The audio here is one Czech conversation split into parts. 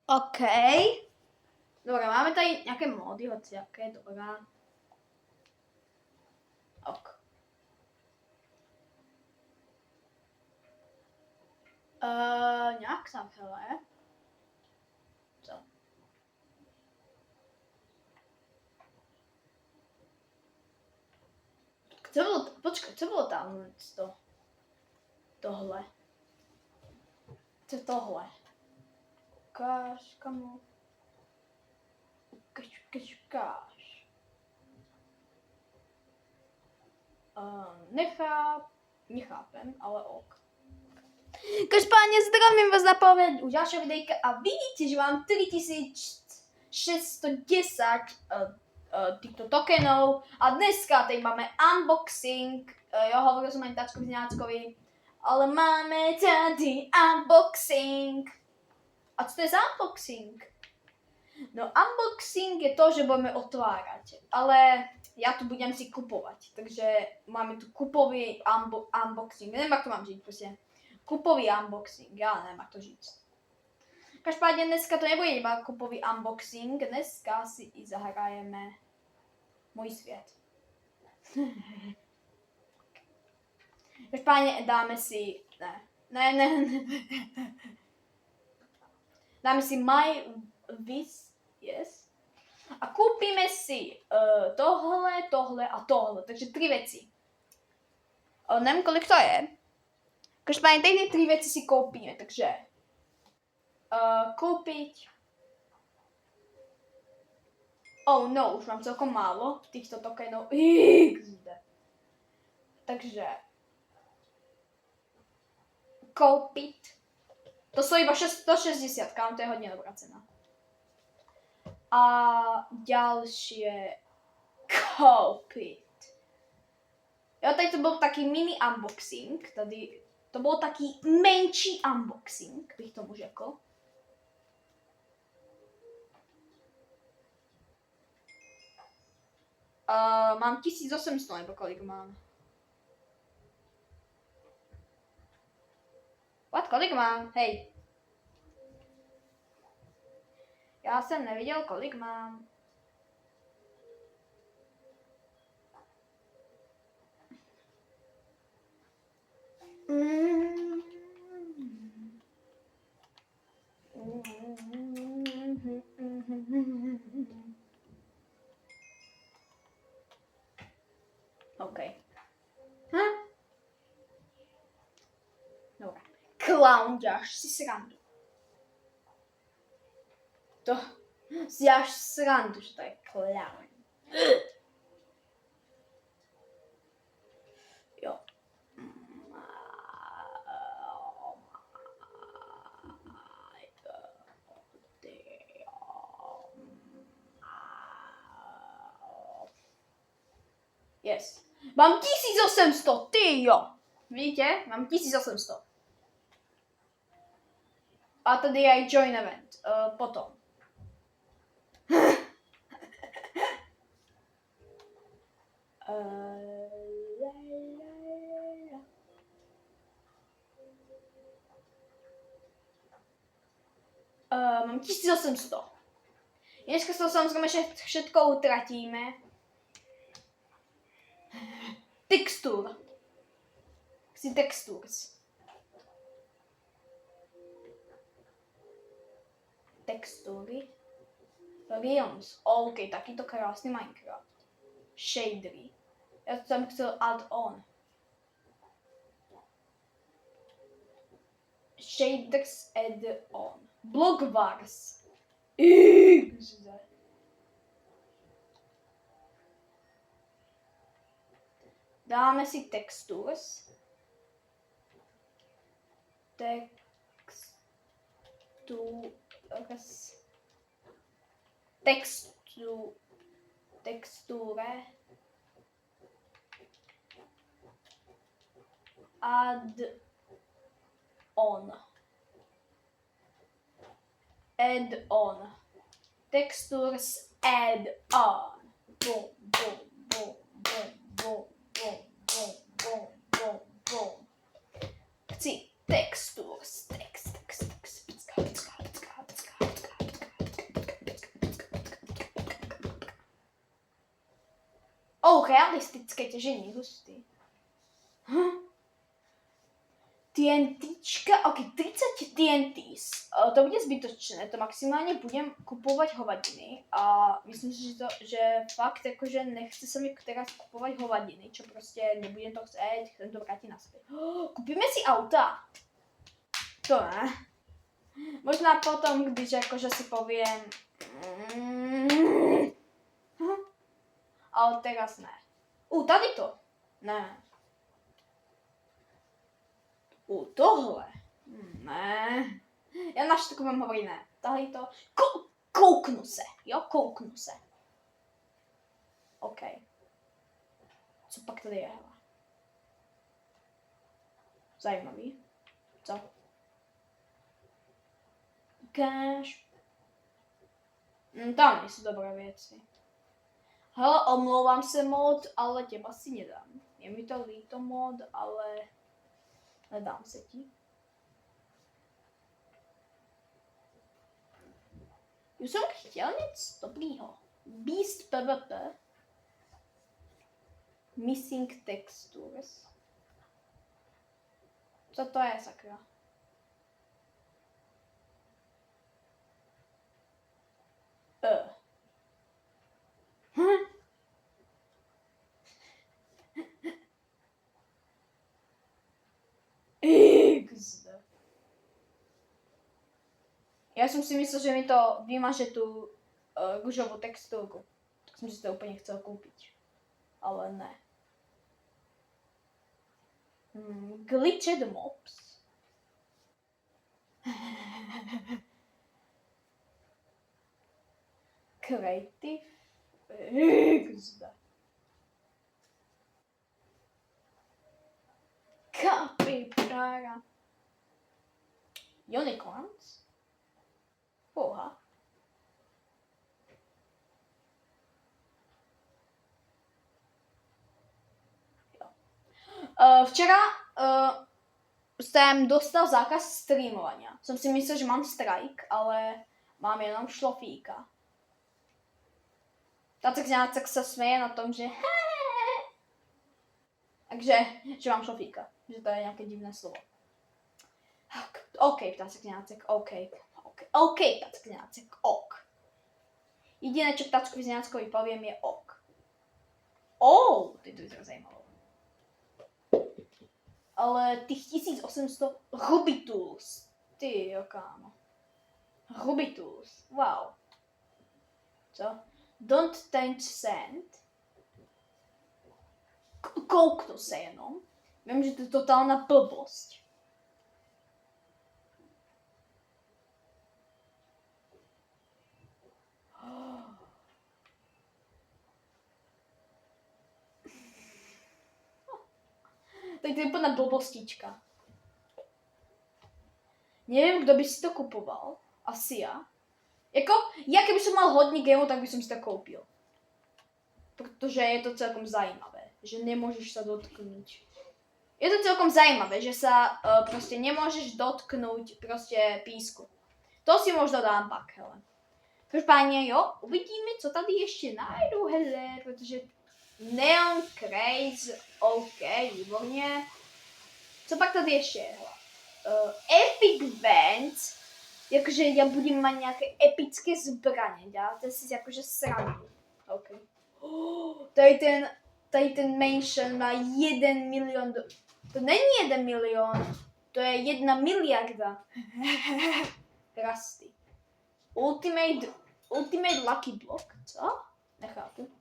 OK. Dobre, máme tady nějaké módy, hociaké, dobrá. Ok. Nějak takhle. Co? Co bylo tam tohle? Co tohle? Ukáž, kamu. Ukáž. Nechápem, ale ok. Každopádně zdravím vás na pohled u dalšího videjka a vidíte, že mám 3610 týchto tokenů a dneska tady máme unboxing, hovoril som aj Tačkovi Zňáčkovi, ale máme tady unboxing. A co to je za unboxing? No unboxing je to, že budeme otvárať, ale ja tu budem si kupovať, takže máme tu kupový unboxing, neviem, jak to mám říct, prostě kupový unboxing, já nevím, jak to říct. Každopádně dneska to nebude iba kupový unboxing, dneska si i zahrajeme Můj svět. Každopádně dáme si, ne. Dáme si My Wish, yes. A koupíme si tohle a tohle, takže 3 věci. Nevím, kolik to je. Každopádně tady 3 věci si koupíme, takže koupit. Oh no, už mám celkom málo týchto tokenů. Takže koupit. To jsou iba 160, to je hodně dobrá cena. A další je koupit. Jo, tady to byl taký mini unboxing, tady to byl taký menší unboxing, bych tomu řekl. Mám 1800, nebo kolik mám? Kolik mám? Hej. Já jsem neviděl, kolik mám. OK. Dobré. Clown, děláš si srandu. To si děláš srandu, že to je clown. Jo. Yes. Mám 1800, ty jo. Vidíte? Mám 1800. A tady je i join event. Potom. Mám 1800. Dneska to samozřejmě všetko utratíme. Textur. Chci textures. Textury. Realms. OK, takýto krásný Minecraft. Shadery. Já jsem chcel add-on. Shaders add-on. Blockvars. Dáme si textures. Texture. Add-on. Add-on. Textures add-on. Boom, boom, boom, boom, boom, boom, boom, boom, boom, boom. Chci textures. Text. realistické těžení, hustý. TNTčka, ok, 30 TNTs, to bude zbytočné, to maximálně budem kupovat hovadiny a myslím si, že fakt jakože nechce se mi teraz kupovat hovadiny, čo prostě nebudem to chcet, chcem to vrátit naspět. Kupíme si auta. To ne. Možná potom, když jakože si povím, ale teraz ne. Tady to. Ne. Tohle. Ne. Já na všetko vám hovorí ne. Tady to. Kouknu se. Jo, kouknu se. OK. Co pak tady je? Zajímavý. Co? Cash. Tam nejsou dobré věci. Hele, omlouvám se mod, ale těba si nedám. Je mi to líto mod, ale nedám se ti. Už jsem chtěl něco dobrýho. Beast PvP. Missing textures. Co to je, sakra? XD. Já jsem si myslel, že mi to vymaže tu růžovou texturku. Tak jsem si to úplně chcel koupit. Ale ne. Glitched mobs. Creative. XD. Capybara. Unicorns? Oha. Jo. Včera jsem dostal zákaz streamovania. Jsem si myslel, že mám strike, ale mám jenom šlofíka. Tak se směje na tom, že takže, že mám šlofíka. Že to je nějaké divné slovo. OK, ptácek, OK, ptácek, ok. Jediné, čo ptáčkovi z Německovi povím, je ok. Ty to je zajímavé. Ale těch 1800 Rubitools. Ty jo, kámo. Rubitools, wow. Co? Don't touch sand. Kouknu se jenom. Vím, že to je totálna blbost. Tak to je úplná blbostička. Nevím, kdo by si to kupoval. Asi já. Jako, já kdyby jsem mal hodně gameu, tak bych si to koupil. Protože je to celkom zajímavé, že nemůžeš se dotknout. Je to celkom zajímavé, že se prostě nemůžeš dotknout prostě písku. To si možno dám pak, hele. Každopádně jo, uvidíme, co tady ještě najdu, hele, protože Neon Craze, OK, výborně. Co pak tady ještě je, hele? Epic Vents, jakože já budu mít nějaké epické zbraně, děláte si jakože srandu. OK. Tady ten mansion má 1 milion, to není 1 milion, to je 1 miliarda. Rasty. Ultimate Lucky Block, co? Nechápu.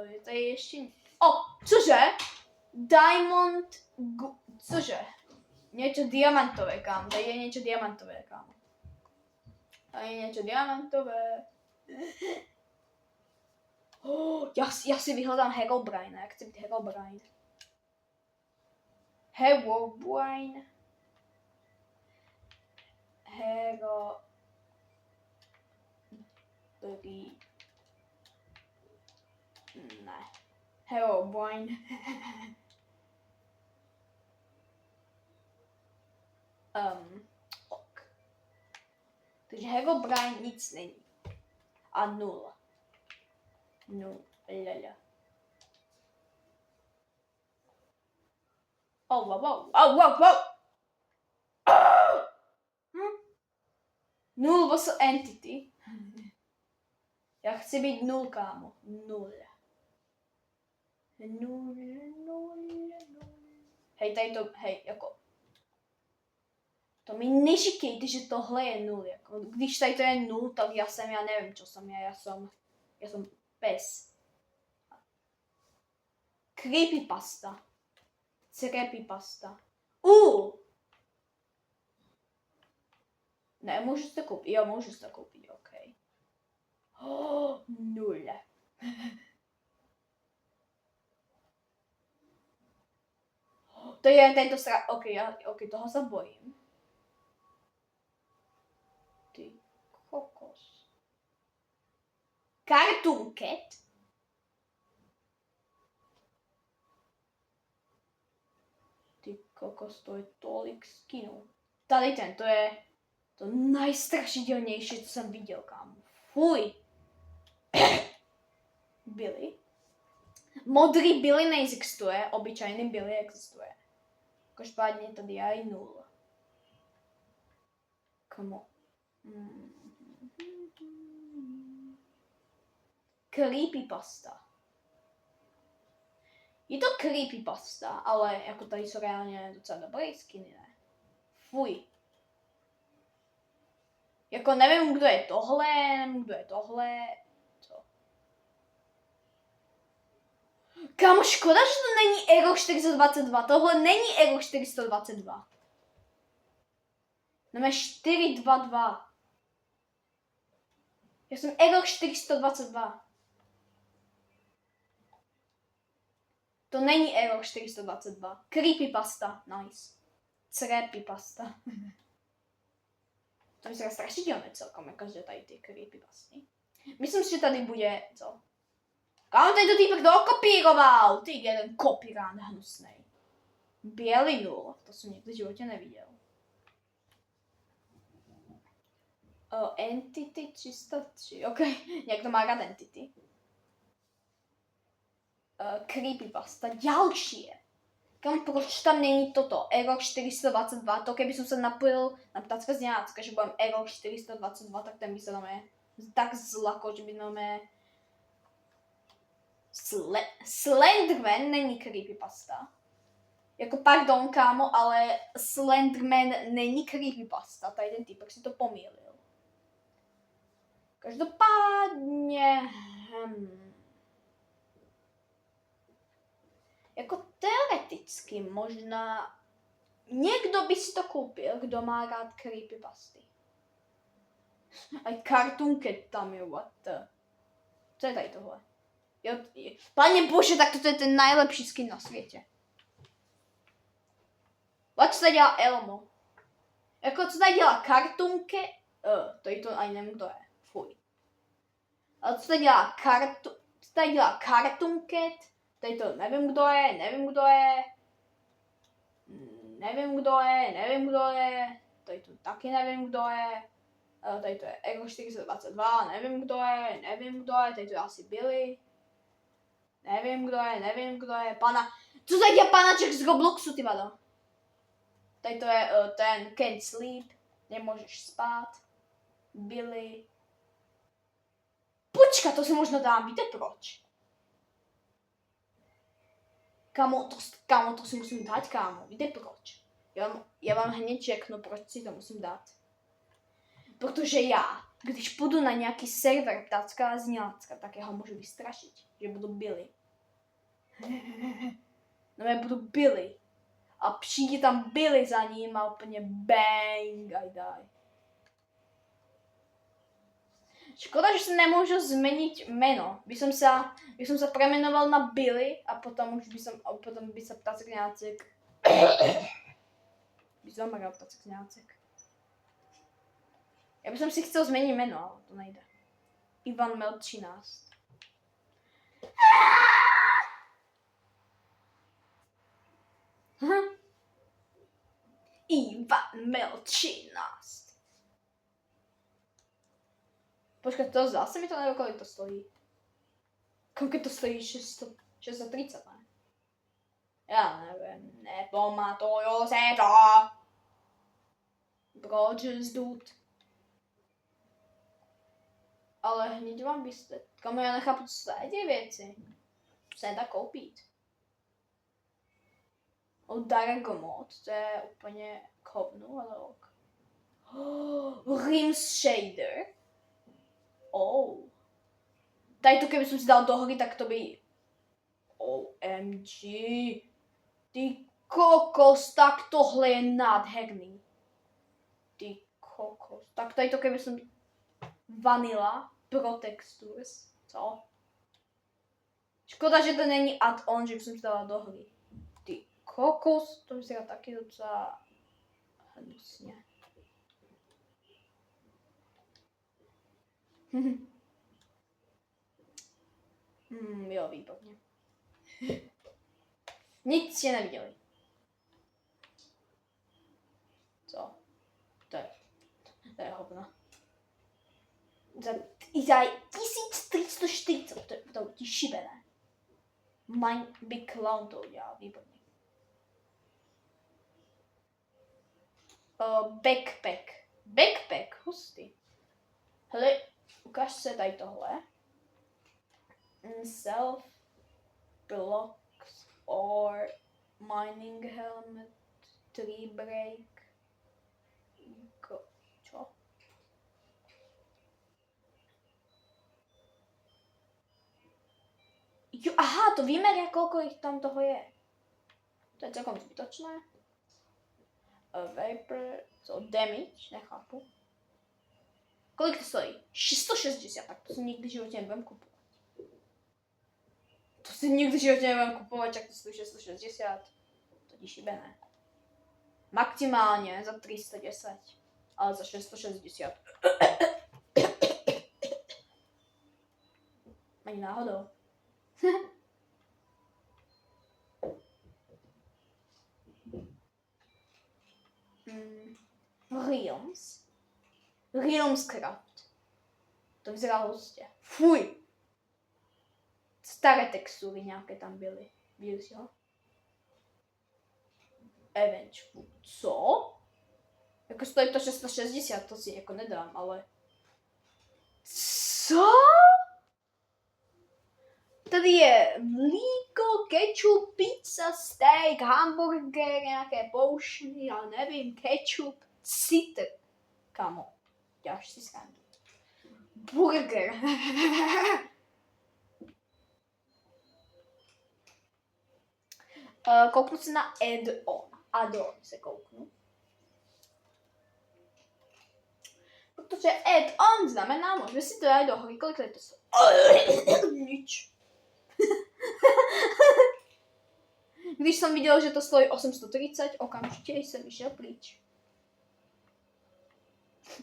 Je tady ještě... Cože? Diamond... Cože? Něco diamantové, kámo. Tady je něco diamantové, kámo. Tady je něco diamantové. Já si vyhledám Herobrine. Jak chci být Herobrine? Herobrine. Ne. Herobrine. Ok. Takže Herobrine nic není. A 0. Lala. Oh, wow. Nul was entity. Já chci být nul, kámo. Nul. Hej, tady to, hej, jako. To mi neříkejte, že tohle je nul, jako. Když tady to je nul, tak já nevím, co jsem já jsem pes. Creepypasta. Creepypasta. Ne, můžu si to koupit, jo, můžu si to koupit, ok. Oh, nul. To je tento ok, toho se bojím. Ty kokos. Cartoon Cat? Ty kokos, to je tolik skinů. Tady ten, to je to najstrašidelnější, co jsem viděl, kámo. Fuj. Billy. Modrý Billy neexistuje, obyčejný Billy existuje. Každopádně tady je 0. Come on. Creepypasta. Je to creepypasta, ale jako tady jsou reálně docela dobré skiny, ne? Fuj. Jako nevím, kdo je tohle, co? Kámo, škoda, že to není Ego 422, tohle není Ego 422. Máme 422. Já jsem Ego 422. To není Ego 422. Creepypasta, nice. Creepypasta. To vyzerá strašidelně celkom, jako že tady ty creepypasty. Myslím si, že tady bude, co? Kámo, tento týpek to okopíroval! Ty jeden kopírán hnusnej. Bělý 0, to jsem někdy v životě neviděl. Entity 303, ok, někdo má rád Entity. Creepypasta, další je. Kam, proč tam není toto? Ego 422, to keby jsem se napojil na ptácka z Německa, že budem Ego 422, tak ten by se tam tak zlako, že by tam Slenderman není creepypasta. Jako pardon, kámo, ale Slenderman není creepypasta. Tady ten týpek si to pomýlil. Každopádně... Jako teoreticky možná někdo by si to koupil, kdo má rád creepypasty. A Cartoon Cat tam je, what the... Co je tady tohle? Jo, Pane bože, tak toto je ten nejlepší skin na světě. Co tady dělá Elmo? Jako co tady dělá Cartoon Cat? To ani nevím, kdo je. Fuj. Ale co tady dělá Cartoon Cat? Tady to nevím, kdo je. Tady to taky nevím, kdo je. Tady to je Ego 422, nevím, kdo je. Tady to je asi Billy. Nevím, kdo je. Co tady dělá panaček z Robloxu, ty vado? Tady to je ten Can't Sleep. Nemůžeš spát. Billy. Počkat, to se možná dám, víte proč? Kámo, to si musím dát, kámo. Víte proč? Já vám hned řeknu, proč si to musím dát. Protože já, když půjdu na nějaký server ptácká z Německa, tak já ho můžu vystrašit, že budu Billy. No já budu Billy. A přijde tam Billy za ním a úplně bang, I die. Škoda, že se nemůžu změnit jméno. Bych jsem se premenoval na Billy a potom by se ptácek Němecek. By zomrel ptácek Němecek. Já bych si chtěl změnit jméno, ale to nejde. Ivan Mel 13. Ivan Mel 13. Počkat, to zase mi to nevím, kolik to stojí. Koľko to stojí? 630, ne? Ja neviem, nepamatujú si to. Broges, dude. Ale hneď vám vysvětlit. Kamu já nechápu, co jsou ty věci. Se nedá koupit. Od Dargomod, to je úplně k hovnu, ale ok. Rims Shader. Oh. Tady to, keby jsem si dal do hry, tak to by... OMG. Ty kokos, tak tohle je nádherný. Ty kokos. Tak tady to, keby jsem... Vanilla Pro Textures. Co? Škoda, že to není add-on, že jsem si dala do hry. Ty kokos, to vyzerá taky docela hnusně. Jo, výborně. Nic jste neviděli. Co? To je hovno. Za 1340, to ti šibené. Mind Big Clown to udělal, výborně. Backpack. Backpack, hustý. Hele, ukáž se tady tohle. Self blocks or mining helmet, tree break. Čo? Jo, aha, to víme, koľko jich tam toho je. To je celkom zbytočné. Vapor, co, damage, nechápu. Kolik to stojí? 660, tak to si nikdy v životě nebudem kupovat. To si nikdy v životě nebudem kupovat, jak to stojí 660. To ti šibené. Maximálně za 310, ale za 660. Ani náhodou. Realmscraft. To vyzerá hustě. Fuj! Staré textury nějaké tam byly. Viděli si ho? Avenge Food. Co? Jako stojí to 660, to si jako nedám, ale... Co? Tady je mlíko, ketchup, pizza, steak, hamburger, nějaké potiony, já nevím, ketchup, citr. Kamo, děláš si srandu. Burger. Kouknu se na add-on. Add-on se kouknu. Protože add-on znamená, můžeme si to dát do hry, kolik to jsou. Nič. Když jsem viděl, že to stojí 830, okamžitě jsem vyšel pryč.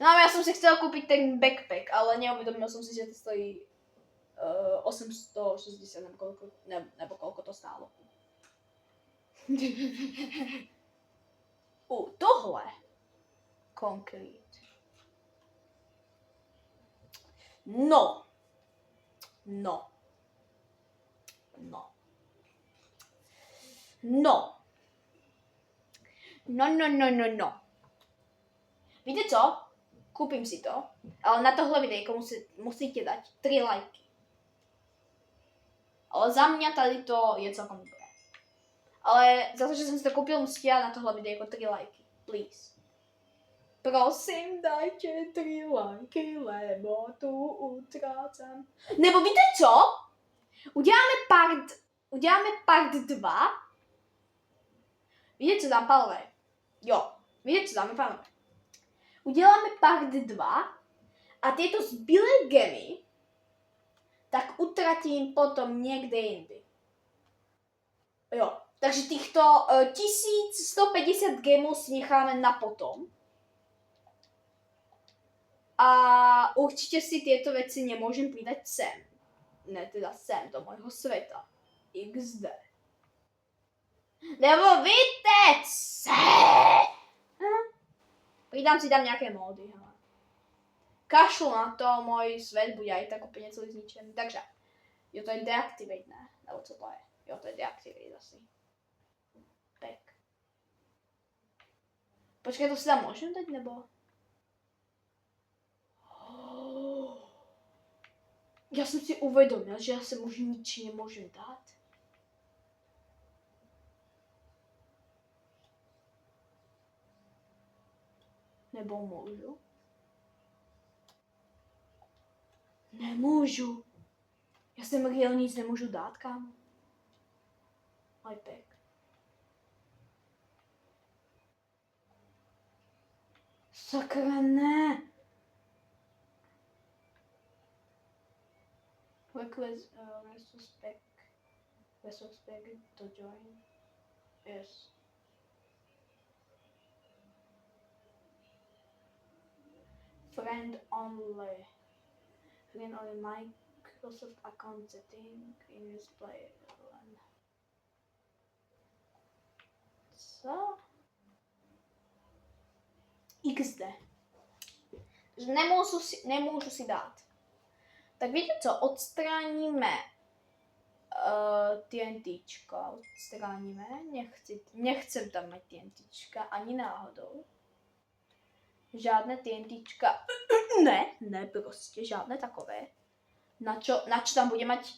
No já jsem si chtěla koupit ten backpack, ale neuvědomil jsem si, že to stojí 860 nebo kolko to stálo. Tohle. Concrete. No. No. No. No. No, no, no, no, no. Víte co? Koupím si to, ale na tohle videjko musíte dát 3 lajky. Ale za mě tady to je celkom dobré. Ale za to, že jsem si to koupil, musíte dát na tohle videjko 3 lajky. Please. Prosím, dajte 3 lajky, lebo tu utrácám. Nebo víte co? Uděláme part 2. Víte co dám, pánové? Jo, víte co dáme, pánové? Uděláme part 2 a tyto zbylé gemy tak utratím potom někde jindy. Jo, takže těchto 1150 gemů si necháme na potom. A určitě si tyto věci nemůžem přidat sem. Ne, teda sem, do mojho světa. XD. Nebo víte co? Přidám si tam nějaké módy, hele. Kašlu na to, můj svět bude i tak úplně celý zničený. Takže, Jo, to je deactivate, ne? Nebo co to je? Jo, to je deactivate asi. Back. Počkej, to si tam můžem dať, nebo? Já jsem si uvědomil, že já se možná nič nemůžem dát. Nebo můžu? Nemůžu. Já jsem real nic nemůžu dát, kámo. iPad. Sakra, ne. Retrospect to join. Yes. Friend only Microsoft account setting in display. Co? XD. Nemůžu si dát. Tak víte co, odstraníme TNTčka, odstraníme, nechcem tam mít TNTčka, ani náhodou. Žádné TNTčka, ne, prostě žádné takové. Na čo tam bude mať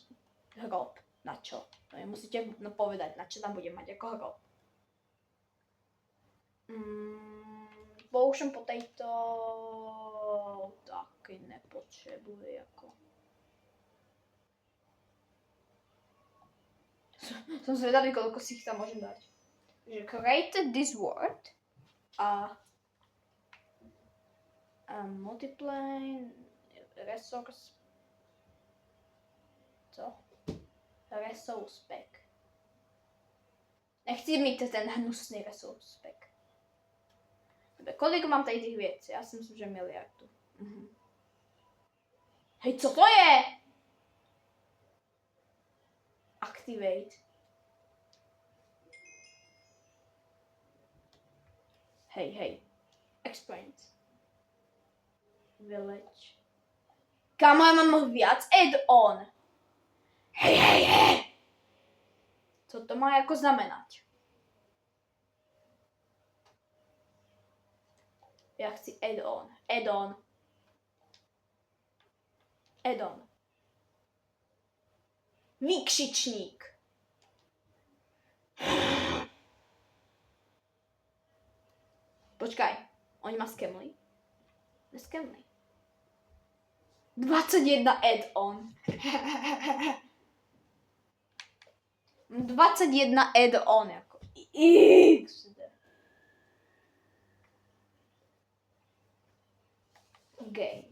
hrob, na čo? To mi musíte povedať, na čo tam bude mať jako hrob. Poušem po tejto taky nepotřebuji jako. Jsem zvědavý, kolik si jich tam můžem dát. Že created this word a multiply resource. Co? Resource pack. Nechci mít ten hnusný resource pack. Kolik mám tady těch věcí? Já si myslím, že miliardu. Hej, co to je? Activate. Hej. Experience. Village. Kámo, já mám víc add-on. Hej. Co to má jako znamenat? Já chci add-on. Výkřičník. Počkaj, oni ma skemli? Neskemli. 21 add-on. 21 add-on jako XD. Game.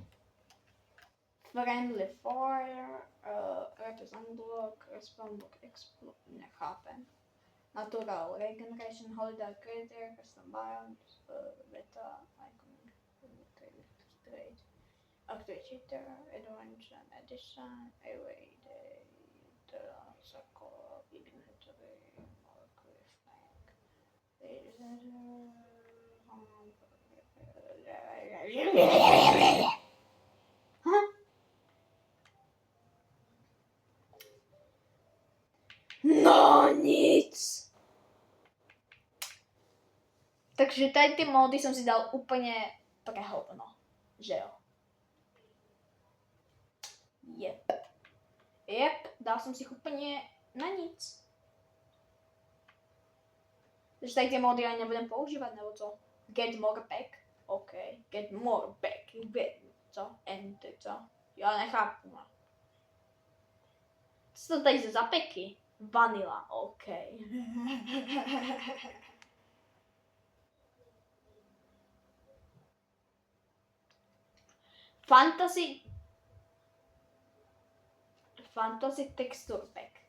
Friendly fire, represent block, respawn block, explode, nechápem. Natural regeneration, holiday creator, custom biome, beta, icon, trade, activate cheater, adventure, addition, away, the circle, inventory, molecule flank, No nic. Takže tady ty mody jsem si dal úplně prehovno, že jo? Jep, dal jsem si jich úplně na nic. Takže tady ty mody ani nebudem používat, nebo co? Get more back. OK, get more back. Co? Enter, co? Já nechápu. Co to tady za zapeky? Vanilla, OK. Fantasy texture pack.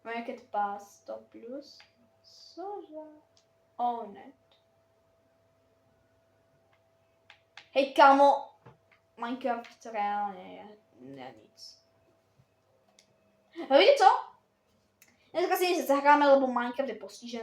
Market pass 100 plus. Cože? Own it. Hej kámo, Minecraft reálně je nic. Víte co? Dneska si něco zahráme, lebo Minecraft je postižený.